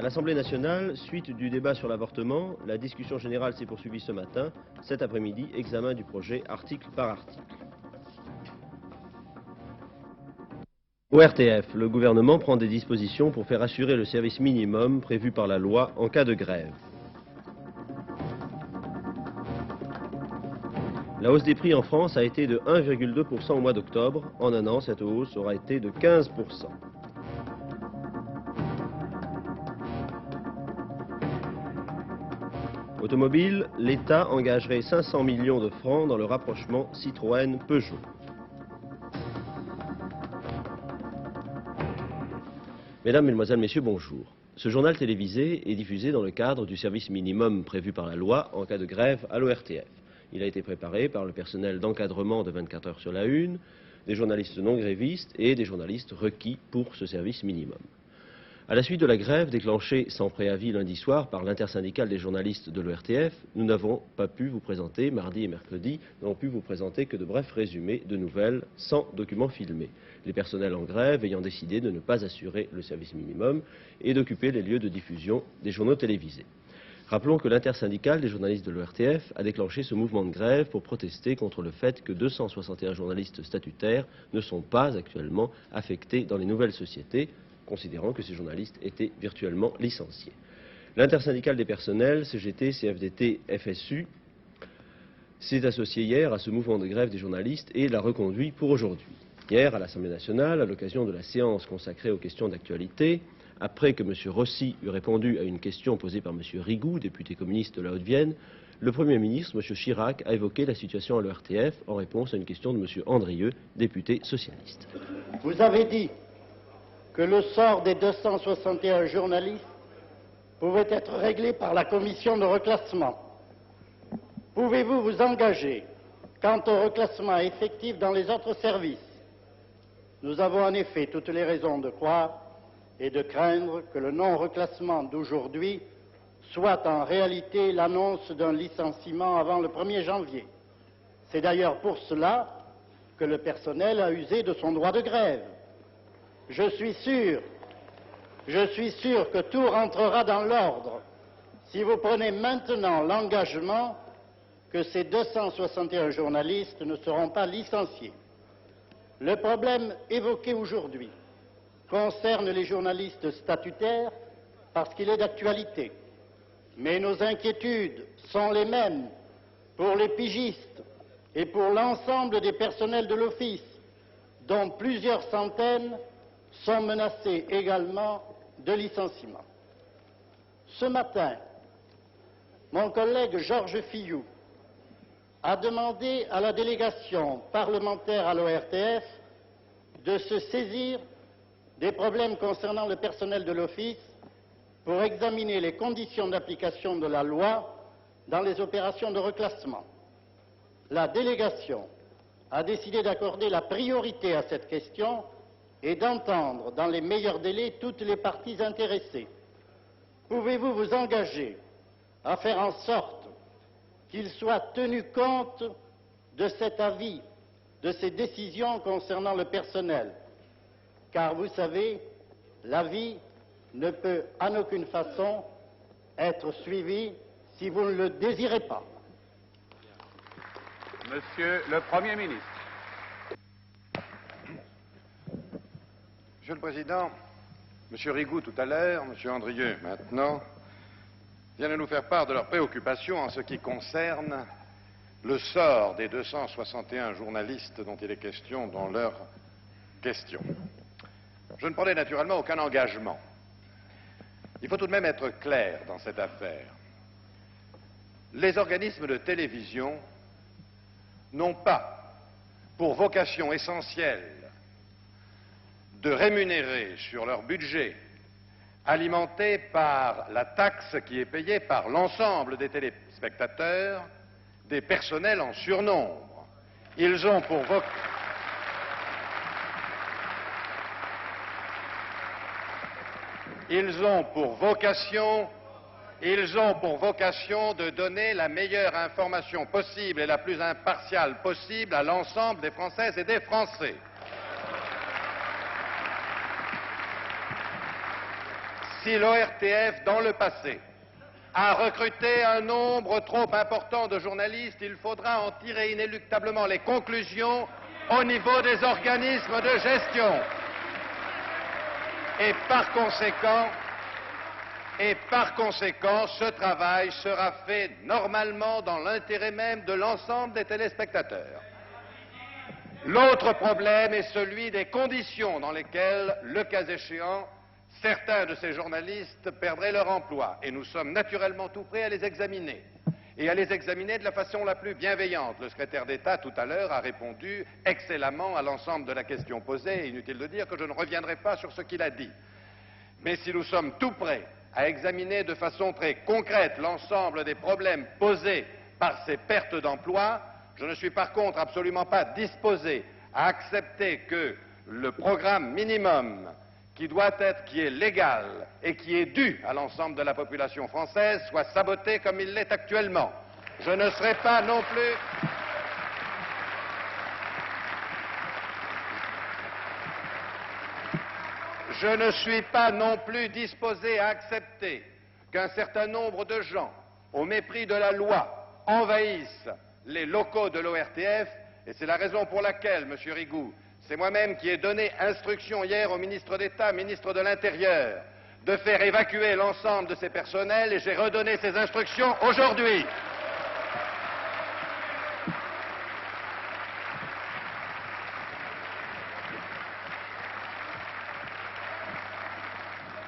l'Assemblée nationale, suite du débat sur l'avortement, la discussion générale s'est poursuivie ce matin. Cet après-midi, examen du projet article par article. Au RTF, le gouvernement prend des dispositions pour faire assurer le service minimum prévu par la loi en cas de grève. La hausse des prix en France a été de 1,2% au mois d'octobre. En un an, cette hausse aura été de 15%. Automobile, l'État engagerait 500 millions de francs dans le rapprochement Citroën-Peugeot. Mesdames, Mesdemoiselles, Messieurs, bonjour. Ce journal télévisé est diffusé dans le cadre du service minimum prévu par la loi en cas de grève à l'ORTF. Il a été préparé par le personnel d'encadrement de 24 heures sur la une, des journalistes non grévistes et des journalistes requis pour ce service minimum. À la suite de la grève déclenchée sans préavis lundi soir par l'intersyndicale des journalistes de l'ORTF, nous n'avons pas pu vous présenter, mardi et mercredi, nous n'avons pu vous présenter que de brefs résumés de nouvelles sans documents filmés. Les personnels en grève ayant décidé de ne pas assurer le service minimum et d'occuper les lieux de diffusion des journaux télévisés. Rappelons que l'intersyndicale des journalistes de l'ORTF a déclenché ce mouvement de grève pour protester contre le fait que 261 journalistes statutaires ne sont pas actuellement affectés dans les nouvelles sociétés, considérant que ces journalistes étaient virtuellement licenciés. L'intersyndicale des personnels, CGT, CFDT, FSU, s'est associé hier à ce mouvement de grève des journalistes et l'a reconduit pour aujourd'hui. Hier, à l'Assemblée nationale, à l'occasion de la séance consacrée aux questions d'actualité, après que M. Rossi eut répondu à une question posée par M. Rigoux, député communiste de la Haute-Vienne, le Premier ministre, M. Chirac, a évoqué la situation à l'ORTF en réponse à une question de M. Andrieux, député socialiste. Vous avez dit que le sort des 261 journalistes pouvait être réglé par la commission de reclassement. Pouvez-vous vous engager quant au reclassement effectif dans les autres services? Nous avons en effet toutes les raisons de croire et de craindre que le non-reclassement d'aujourd'hui soit en réalité l'annonce d'un licenciement avant le 1er janvier. C'est d'ailleurs pour cela que le personnel a usé de son droit de grève. Je suis sûr que tout rentrera dans l'ordre si vous prenez maintenant l'engagement que ces 261 journalistes ne seront pas licenciés. Le problème évoqué aujourd'hui concerne les journalistes statutaires parce qu'il est d'actualité. Mais nos inquiétudes sont les mêmes pour les pigistes et pour l'ensemble des personnels de l'Office, dont plusieurs centaines sont menacés également de licenciement. Ce matin, mon collègue Georges Fillou a demandé à la délégation parlementaire à l'ORTF de se saisir des problèmes concernant le personnel de l'Office pour examiner les conditions d'application de la loi dans les opérations de reclassement. La délégation a décidé d'accorder la priorité à cette question et d'entendre dans les meilleurs délais toutes les parties intéressées. Pouvez-vous vous engager à faire en sorte qu'il soit tenu compte de cet avis, de ces décisions concernant le personnel? Car vous savez, l'avis ne peut en aucune façon être suivi si vous ne le désirez pas. Monsieur le Premier ministre. Monsieur le Président, M. Rigoux tout à l'heure, M. Andrieux maintenant, viennent de nous faire part de leurs préoccupations en ce qui concerne le sort des 261 journalistes dont il est question dans leur question. Je ne prenais naturellement aucun engagement. Il faut tout de même être clair dans cette affaire. Les organismes de télévision n'ont pas pour vocation essentielle de rémunérer sur leur budget, alimenté par la taxe qui est payée par l'ensemble des téléspectateurs, des personnels en surnombre. Ils ont pour vocation de donner la meilleure information possible et la plus impartiale possible à l'ensemble des Françaises et des Français. si l'ORTF, dans le passé, a recruté un nombre trop important de journalistes, il faudra en tirer inéluctablement les conclusions au niveau des organismes de gestion. Et par conséquent, ce travail sera fait normalement dans l'intérêt même de l'ensemble des téléspectateurs. L'autre problème est celui des conditions dans lesquelles, le cas échéant, certains de ces journalistes perdraient leur emploi. Et nous sommes naturellement tout prêts à les examiner. Et à les examiner de la façon la plus bienveillante. Le secrétaire d'État, tout à l'heure, a répondu excellemment à l'ensemble de la question posée. Inutile de dire que je ne reviendrai pas sur ce qu'il a dit. Mais si nous sommes tout prêts à examiner de façon très concrète l'ensemble des problèmes posés par ces pertes d'emploi, je ne suis par contre absolument pas disposé à accepter que le programme minimum qui est légal et qui est dû à l'ensemble de la population française soit saboté comme il l'est actuellement. Je ne serai pas non plus... Je ne suis pas non plus disposé à accepter qu'un certain nombre de gens, au mépris de la loi, envahissent les locaux de l'ORTF, et c'est la raison pour laquelle, Monsieur Rigout, c'est moi-même qui ai donné instruction hier au ministre d'État, ministre de l'Intérieur, de faire évacuer l'ensemble de ces personnels, et j'ai redonné ces instructions aujourd'hui.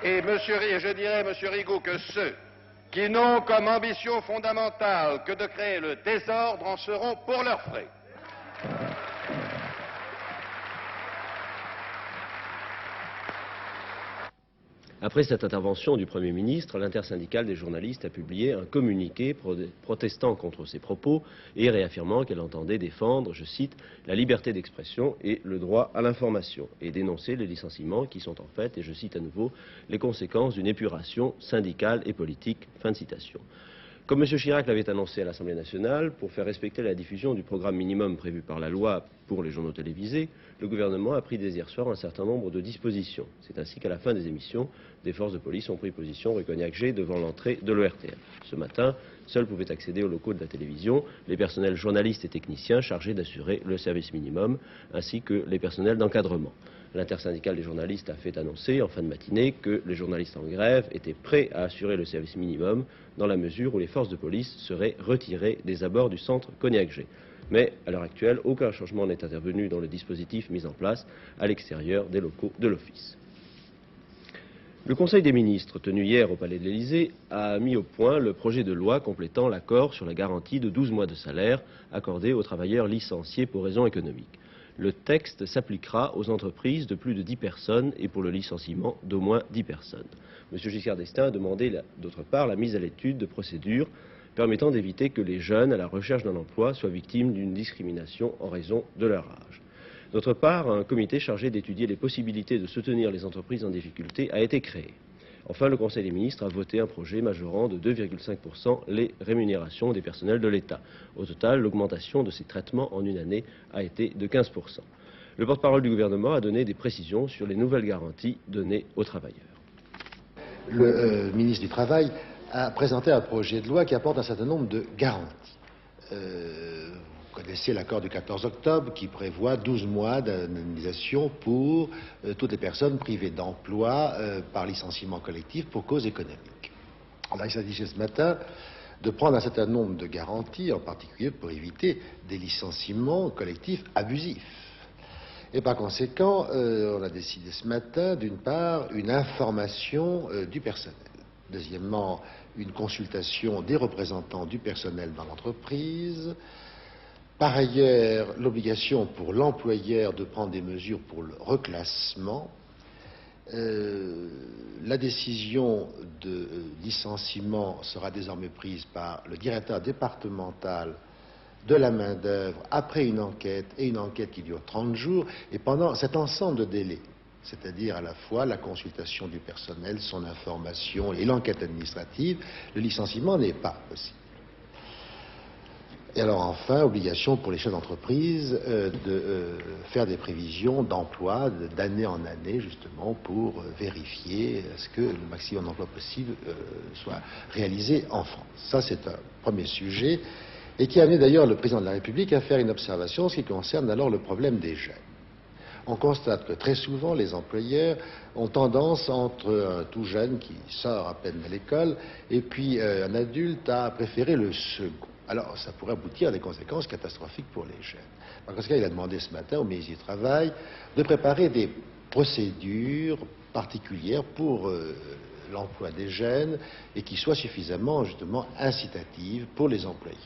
Et je dirais, Monsieur Rigaud, que ceux qui n'ont comme ambition fondamentale que de créer le désordre en seront pour leurs frais. Après cette intervention du Premier ministre, l'intersyndicale des journalistes a publié un communiqué protestant contre ces propos et réaffirmant qu'elle entendait défendre, je cite, la liberté d'expression et le droit à l'information, et dénoncer les licenciements qui sont en fait, et je cite à nouveau, les conséquences d'une épuration syndicale et politique. Fin de citation. Comme M. Chirac l'avait annoncé à l'Assemblée nationale, pour faire respecter la diffusion du programme minimum prévu par la loi pour les journaux télévisés, le gouvernement a pris dès hier soir un certain nombre de dispositions. C'est ainsi qu'à la fin des émissions, des forces de police ont pris position rue Cognac-G devant l'entrée de l'ORTF. Ce matin, seuls pouvaient accéder aux locaux de la télévision les personnels journalistes et techniciens chargés d'assurer le service minimum, ainsi que les personnels d'encadrement. L'intersyndicale des journalistes a fait annoncer en fin de matinée que les journalistes en grève étaient prêts à assurer le service minimum dans la mesure où les forces de police seraient retirées des abords du centre Cognac-G. Mais à l'heure actuelle, aucun changement n'est intervenu dans le dispositif mis en place à l'extérieur des locaux de l'Office. Le Conseil des ministres, tenu hier au Palais de l'Élysée, a mis au point le projet de loi complétant l'accord sur la garantie de 12 mois de salaire accordé aux travailleurs licenciés pour raisons économiques. Le texte s'appliquera aux entreprises de plus de 10 personnes et pour le licenciement d'au moins 10 personnes. M. Giscard d'Estaing a demandé, d'autre part, la mise à l'étude de procédures permettant d'éviter que les jeunes à la recherche d'un emploi soient victimes d'une discrimination en raison de leur âge. D'autre part, un comité chargé d'étudier les possibilités de soutenir les entreprises en difficulté a été créé. Enfin, le Conseil des ministres a voté un projet majorant de 2,5% les rémunérations des personnels de l'État. Au total, l'augmentation de ces traitements en une année a été de 15%. Le porte-parole du gouvernement a donné des précisions sur les nouvelles garanties données aux travailleurs. Le ministre du Travail a présenté un projet de loi qui apporte un certain nombre de garanties. Vous connaissez l'accord du 14 octobre qui prévoit 12 mois d'indemnisation pour toutes les personnes privées d'emploi par licenciement collectif pour cause économique. Alors, il s'agissait ce matin de prendre un certain nombre de garanties, en particulier pour éviter des licenciements collectifs abusifs. Et par conséquent, on a décidé ce matin, d'une part, une information du personnel. Deuxièmement, une consultation des représentants du personnel dans l'entreprise. Par ailleurs, l'obligation pour l'employeur de prendre des mesures pour le reclassement. La décision de licenciement sera désormais prise par le directeur départemental de la main-d'œuvre après une enquête, et une enquête qui dure 30 jours, et pendant cet ensemble de délais, c'est-à-dire à la fois la consultation du personnel, son information et l'enquête administrative, le licenciement n'est pas possible. Et alors enfin, obligation pour les chefs d'entreprise de faire des prévisions d'emploi d'année en année, justement, pour vérifier à ce que le maximum d'emplois possible soit réalisé en France. Ça, c'est un premier sujet, et qui a amené d'ailleurs le président de la République à faire une observation en ce qui concerne alors le problème des jeunes. On constate que très souvent, les employeurs ont tendance, entre un tout jeune qui sort à peine de l'école et puis un adulte, à préférer le second. Alors, ça pourrait aboutir à des conséquences catastrophiques pour les jeunes. Par conséquent, il a demandé ce matin au ministre du Travail de préparer des procédures particulières pour l'emploi des jeunes et qui soient suffisamment, justement, incitatives pour les employeurs.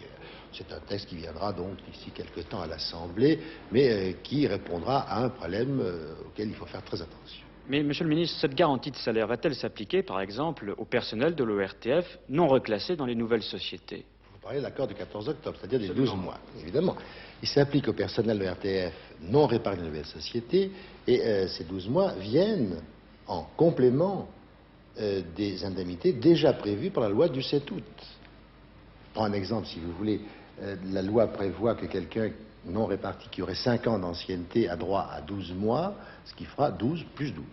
C'est un texte qui viendra donc d'ici quelque temps à l'Assemblée, mais qui répondra à un problème auquel il faut faire très attention. Mais, Monsieur le Ministre, cette garantie de salaire va-t-elle s'appliquer, par exemple, au personnel de l'ORTF non reclassé dans les nouvelles sociétés? Vous parlez de l'accord du 14 octobre, c'est-à-dire des 12 mois, évidemment. Il s'applique au personnel de l'ORTF non réparé dans les nouvelles sociétés, et ces 12 mois viennent en complément des indemnités déjà prévues par la loi du 7 août. Je prends un exemple, si vous voulez. La loi prévoit que quelqu'un non réparti qui aurait 5 ans d'ancienneté a droit à 12 mois, ce qui fera 12 plus 12.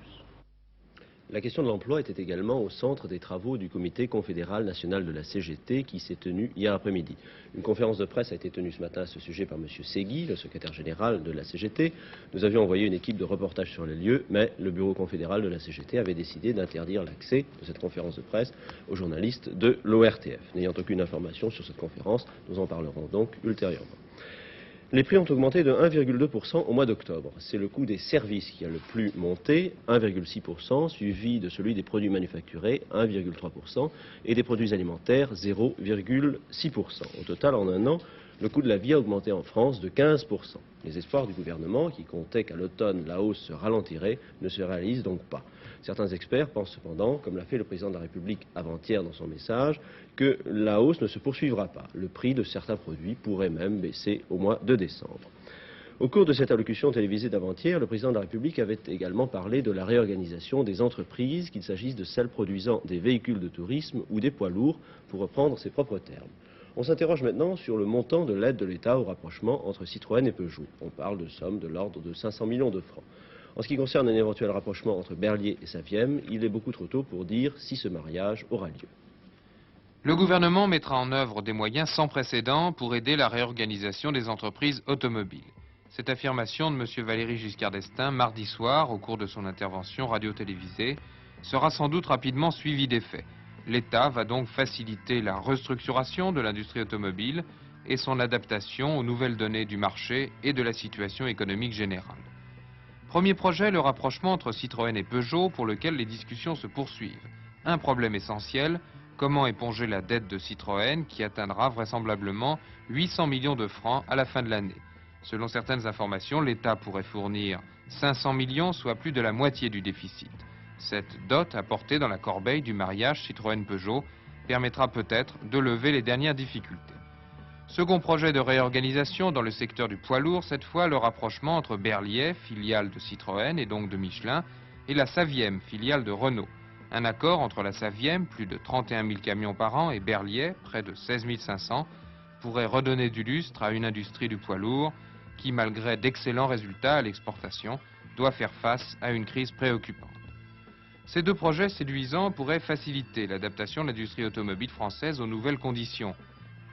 La question de l'emploi était également au centre des travaux du comité confédéral national de la CGT qui s'est tenu hier après-midi. Une conférence de presse a été tenue ce matin à ce sujet par M. Segui, le secrétaire général de la CGT. Nous avions envoyé une équipe de reportage sur les lieux, mais le bureau confédéral de la CGT avait décidé d'interdire l'accès de cette conférence de presse aux journalistes de l'ORTF. N'ayant aucune information sur cette conférence, nous en parlerons donc ultérieurement. Les prix ont augmenté de 1,2% au mois d'octobre. C'est le coût des services qui a le plus monté, 1,6%, suivi de celui des produits manufacturés, 1,3%, et des produits alimentaires, 0,6%. Au total, en un an, le coût de la vie a augmenté en France de 15%. Les espoirs du gouvernement, qui comptait qu'à l'automne la hausse se ralentirait, ne se réalisent donc pas. Certains experts pensent cependant, comme l'a fait le président de la République avant-hier dans son message, que la hausse ne se poursuivra pas. Le prix de certains produits pourrait même baisser au mois de décembre. Au cours de cette allocution télévisée d'avant-hier, le président de la République avait également parlé de la réorganisation des entreprises, qu'il s'agisse de celles produisant des véhicules de tourisme ou des poids lourds, pour reprendre ses propres termes. On s'interroge maintenant sur le montant de l'aide de l'État au rapprochement entre Citroën et Peugeot. On parle de sommes de l'ordre de 500 millions de francs. En ce qui concerne un éventuel rapprochement entre Berliet et Saviem, il est beaucoup trop tôt pour dire si ce mariage aura lieu. Le gouvernement mettra en œuvre des moyens sans précédent pour aider la réorganisation des entreprises automobiles. Cette affirmation de M. Valéry Giscard d'Estaing, mardi soir, au cours de son intervention radio-télévisée, sera sans doute rapidement suivie des faits. L'État va donc faciliter la restructuration de l'industrie automobile et son adaptation aux nouvelles données du marché et de la situation économique générale. Premier projet, le rapprochement entre Citroën et Peugeot, pour lequel les discussions se poursuivent. Un problème essentiel, comment éponger la dette de Citroën, qui atteindra vraisemblablement 800 millions de francs à la fin de l'année. Selon certaines informations, l'État pourrait fournir 500 millions, soit plus de la moitié du déficit. Cette dot apportée dans la corbeille du mariage Citroën-Peugeot permettra peut-être de lever les dernières difficultés. Second projet de réorganisation dans le secteur du poids lourd, cette fois le rapprochement entre Berliet, filiale de Citroën et donc de Michelin, et la Saviem, filiale de Renault. Un accord entre la Saviem, plus de 31 000 camions par an, et Berliet, près de 16 500, pourrait redonner du lustre à une industrie du poids lourd qui, malgré d'excellents résultats à l'exportation, doit faire face à une crise préoccupante. Ces deux projets séduisants pourraient faciliter l'adaptation de l'industrie automobile française aux nouvelles conditions.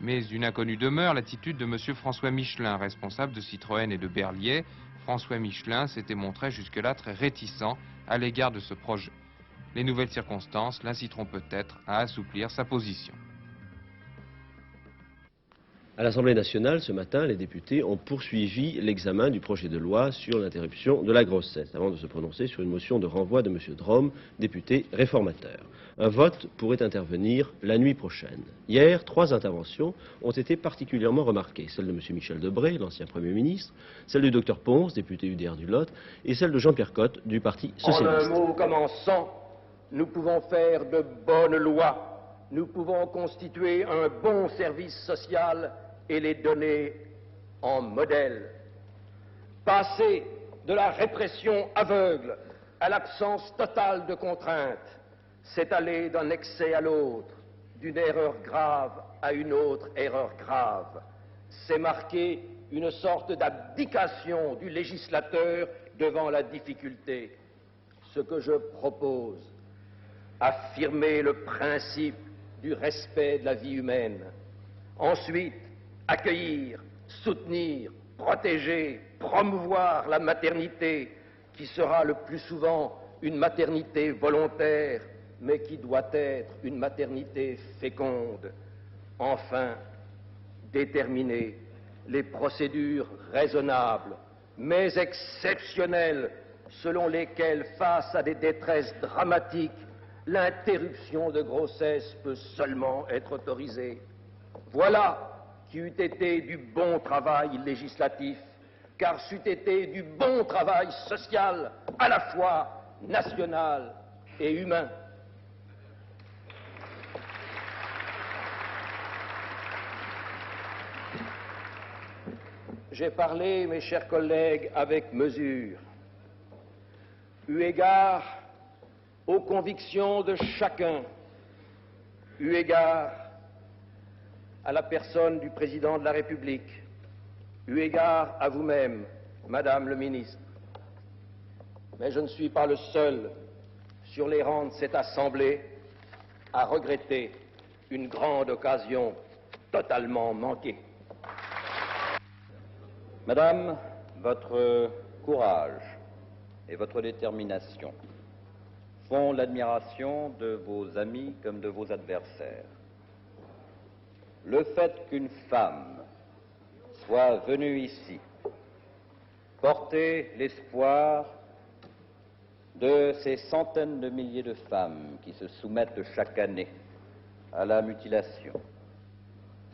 Mais une inconnue demeure, l'attitude de M. François Michelin, responsable de Citroën et de Berliet. François Michelin s'était montré jusque-là très réticent à l'égard de ce projet. Les nouvelles circonstances l'inciteront peut-être à assouplir sa position. À l'Assemblée nationale, ce matin, les députés ont poursuivi l'examen du projet de loi sur l'interruption de la grossesse, avant de se prononcer sur une motion de renvoi de M. Drôme, député réformateur. Un vote pourrait intervenir la nuit prochaine. Hier, 3 interventions ont été particulièrement remarquées. Celle de M. Michel Debré, l'ancien Premier ministre, celle du Dr Pons, député UDR du Lot, et celle de Jean-Pierre Cotte, du Parti socialiste. En un mot commençant, nous pouvons faire de bonnes lois, nous pouvons constituer un bon service social et les donner en modèle. Passer de la répression aveugle à l'absence totale de contraintes, c'est aller d'un excès à l'autre, d'une erreur grave à une autre erreur grave. c'est marquer une sorte d'abdication du législateur devant la difficulté. Ce que je propose, affirmer le principe du respect de la vie humaine. Ensuite, accueillir, soutenir, protéger, promouvoir la maternité, qui sera le plus souvent une maternité volontaire, mais qui doit être une maternité féconde. Enfin, déterminer les procédures raisonnables, mais exceptionnelles, selon lesquelles, face à des détresses dramatiques, l'interruption de grossesse peut seulement être autorisée. Voilà qui eût été du bon travail législatif, car c'eût été du bon travail social, à la fois national et humain. J'ai parlé, mes chers collègues, avec mesure, eu égard aux convictions de chacun, eu égard à la personne du Président de la République, eu égard à vous-même, Madame le Ministre. Mais je ne suis pas le seul sur les rangs de cette Assemblée à regretter une grande occasion totalement manquée. Madame, votre courage et votre détermination font l'admiration de vos amis comme de vos adversaires. Le fait qu'une femme soit venue ici porter l'espoir de ces centaines de milliers de femmes qui se soumettent chaque année à la mutilation,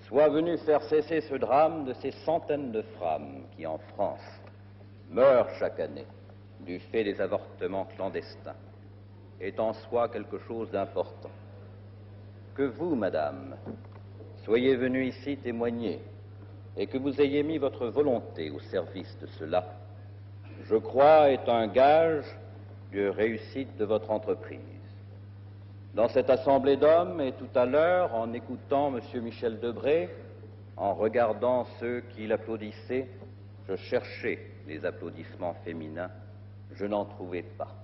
soit venue faire cesser ce drame de ces centaines de femmes qui, en France, meurent chaque année du fait des avortements clandestins, est en soi quelque chose d'important. Que vous, madame, soyez venue ici témoigner et que vous ayez mis votre volonté au service de cela, je crois, est un gage de réussite de votre entreprise. Dans cette assemblée d'hommes, et tout à l'heure, en écoutant M. Michel Debré, en regardant ceux qui l'applaudissaient, je cherchais les applaudissements féminins, je n'en trouvais pas.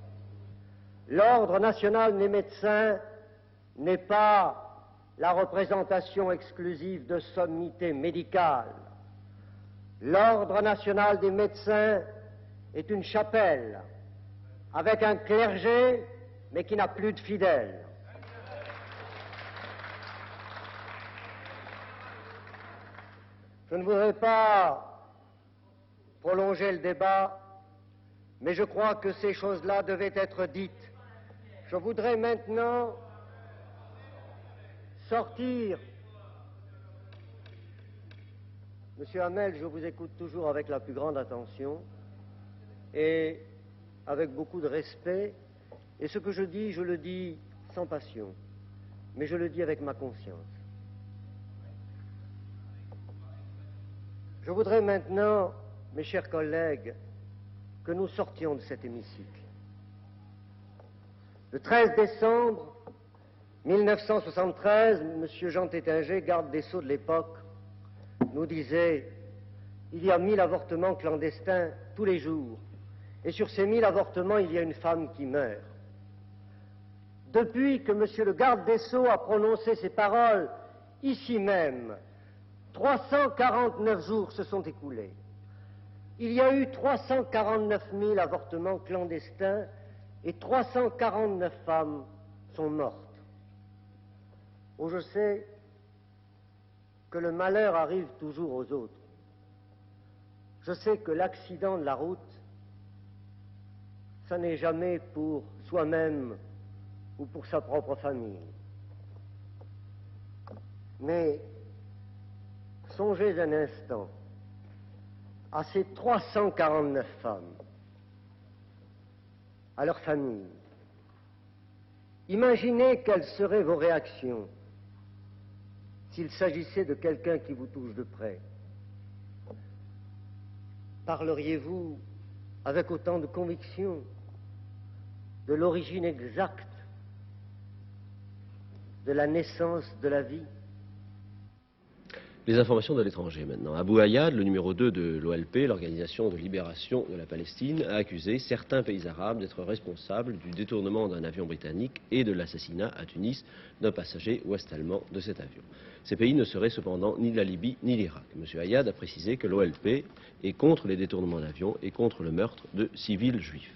L'Ordre national des médecins n'est pas la représentation exclusive de sommités médicales. L'Ordre national des médecins est une chapelle avec un clergé, mais qui n'a plus de fidèles. Je ne voudrais pas prolonger le débat, mais je crois que ces choses-là devaient être dites. Je voudrais maintenant sortir. Monsieur Hamel, je vous écoute toujours avec la plus grande attention et avec beaucoup de respect. Et ce que je le dis sans passion, mais je le dis avec ma conscience. Je voudrais maintenant, mes chers collègues, que nous sortions de cet hémicycle. Le 13 décembre 1973, M. Jean Tétinger, garde des Sceaux de l'époque, nous disait « Il y a 1000 avortements clandestins tous les jours, et sur ces 1000 avortements, il y a une femme qui meurt. » Depuis que M. le garde des Sceaux a prononcé ces paroles, ici même, 349 jours se sont écoulés. Il y a eu 349 000 avortements clandestins et 349 femmes sont mortes. Oh, je sais que le malheur arrive toujours aux autres. Je sais que l'accident de la route, ça n'est jamais pour soi-même ou pour sa propre famille. Mais songez un instant à ces 349 femmes, à leurs familles. Imaginez quelles seraient vos réactions s'il s'agissait de quelqu'un qui vous touche de près. Parleriez-vous avec autant de conviction de l'origine exacte de la naissance de la vie? Les informations de l'étranger maintenant. Abou Ayad, le numéro 2 de l'OLP, l'Organisation de libération de la Palestine, a accusé certains pays arabes d'être responsables du détournement d'un avion britannique et de l'assassinat à Tunis d'un passager ouest-allemand de cet avion. Ces pays ne seraient cependant ni la Libye ni l'Irak. M. Ayad a précisé que l'OLP est contre les détournements d'avions et contre le meurtre de civils juifs.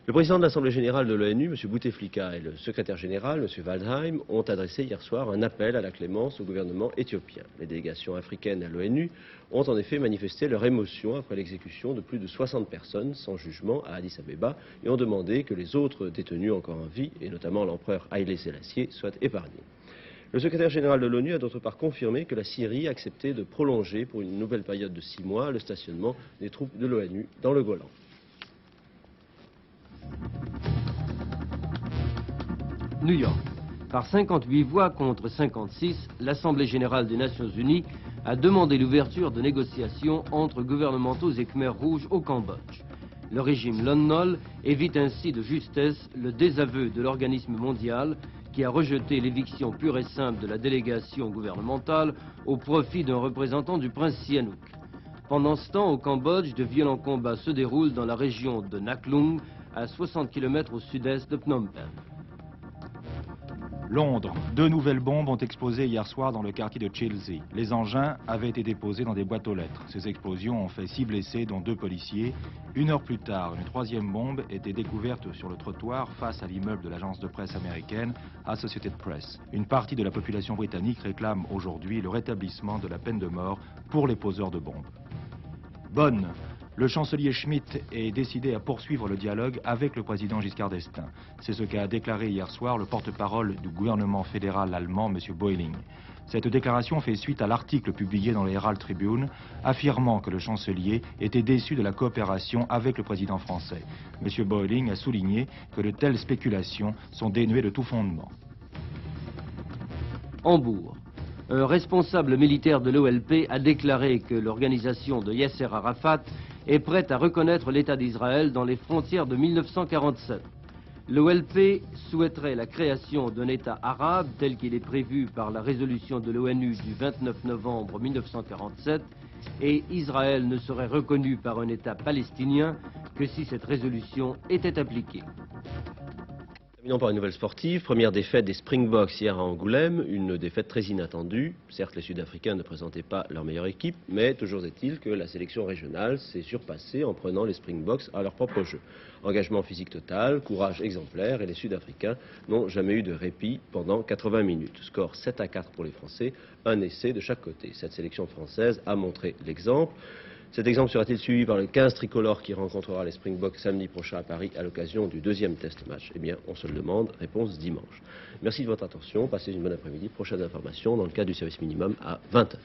Le président de l'Assemblée générale de l'ONU, M. Bouteflika, et le secrétaire général, M. Waldheim, ont adressé hier soir un appel à la clémence au gouvernement éthiopien. Les délégations africaines à l'ONU ont en effet manifesté leur émotion après l'exécution de plus de 60 personnes sans jugement à Addis Abeba et ont demandé que les autres détenus encore en vie, et notamment l'empereur Haïlé Sélassié, soient épargnés. Le secrétaire général de l'ONU a d'autre part confirmé que la Syrie a accepté de prolonger pour une nouvelle période de 6 mois le stationnement des troupes de l'ONU dans le Golan. New York. Par 58 voix contre 56, l'Assemblée générale des Nations unies a demandé l'ouverture de négociations entre gouvernementaux et Khmers rouges au Cambodge. Le régime Lon Nol évite ainsi de justesse le désaveu de l'organisme mondial qui a rejeté l'éviction pure et simple de la délégation gouvernementale au profit d'un représentant du prince Sihanouk. Pendant ce temps, au Cambodge, de violents combats se déroulent dans la région de Naklung, à 60 km au sud-est de Phnom Penh. Londres. 2 nouvelles bombes ont explosé hier soir dans le quartier de Chelsea. Les engins avaient été déposés dans des boîtes aux lettres. Ces explosions ont fait 6 blessés, dont 2 policiers. 1 heure plus tard, une 3e bombe était découverte sur le trottoir face à l'immeuble de l'agence de presse américaine Associated Press. Une partie de la population britannique réclame aujourd'hui le rétablissement de la peine de mort pour les poseurs de bombes. Bonn. Le chancelier Schmitt est décidé à poursuivre le dialogue avec le président Giscard d'Estaing. C'est ce qu'a déclaré hier soir le porte-parole du gouvernement fédéral allemand, M. Boiling. Cette déclaration fait suite à l'article publié dans le Herald Tribune, affirmant que le chancelier était déçu de la coopération avec le président français. M. Boiling a souligné que de telles spéculations sont dénuées de tout fondement. Hambourg. Un responsable militaire de l'OLP a déclaré que l'organisation de Yasser Arafat est prête à reconnaître l'État d'Israël dans les frontières de 1947. L'OLP souhaiterait la création d'un État arabe tel qu'il est prévu par la résolution de l'ONU du 29 novembre 1947 et Israël ne serait reconnu par un État palestinien que si cette résolution était appliquée. Terminons par une nouvelle sportive. Première défaite des Springboks hier à Angoulême, une défaite très inattendue. Certes, les Sud-Africains ne présentaient pas leur meilleure équipe, mais toujours est-il que la sélection régionale s'est surpassée en prenant les Springboks à leur propre jeu. Engagement physique total, courage exemplaire et les Sud-Africains n'ont jamais eu de répit pendant 80 minutes. Score 7-4 pour les Français, un essai de chaque côté. Cette sélection française a montré l'exemple. Cet exemple sera-t-il suivi par le 15 tricolore qui rencontrera les Springboks samedi prochain à Paris à l'occasion du 2e test match? Eh bien, on se le demande. Réponse dimanche. Merci de votre attention. Passez une bonne après-midi. Prochaine information dans le cadre du service minimum à 20h.